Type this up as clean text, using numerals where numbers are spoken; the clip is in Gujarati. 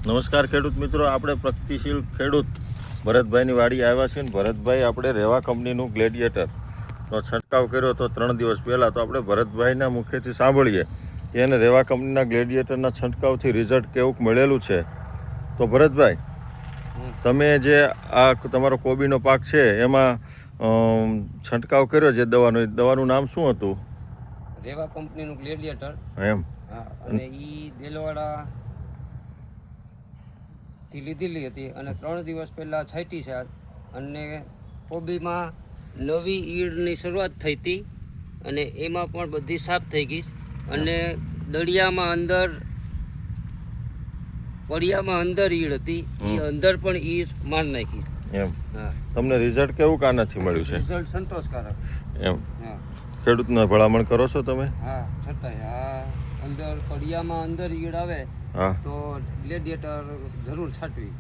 નમસ્કાર ખેડૂત મિત્રો, આપણે પ્રગતિશીલ ખેડૂત ભરતભાઈની વાડી આવ્યા છીએ. ભરતભાઈ આપણે રેવા કંપનીનું ગ્લેડિયેટરનો છંટકાવ કર્યો હતો 3 દિવસ પહેલાં. તો આપણે ભરતભાઈના મુખેથી સાંભળીએ કે એને રેવા કંપનીના ગ્લેડિયેટરના છંટકાવથી રિઝલ્ટ કેવું મળેલું છે. તો ભરતભાઈ, તમે જે આ તમારો કોબીનો પાક છે એમાં છંટકાવ કર્યો જે દવાનું નામ શું હતું? રેવા કંપનીનું ગ્લેડિયેટર. એમ? હા, અને એ દેલવાડા લીધેલી હતી અને 3 દિવસ પહેલાં છાંટી છે. અને કોબીમાં નવી ઈયળની શરૂઆત થઈ હતી અને એમાં પણ બધી સાફ થઈ ગઈ. અને પડિયામાં અંદર ઈયળ હતી, એ અંદર પણ ઈયળ માર નાખી. એમ? હા. તમને રિઝલ્ટ કેવું કાનાથી મળ્યું છે? રિઝલ્ટ સંતોષકારક. એમ? હા. ખેડૂતને ભલામણ કરો છો તમે? હા, છતાંય અંદર પડિયામાં અંદર ઈયળ આવે હા, તો ગ્લેડિયેટર જરૂર છાંટવી.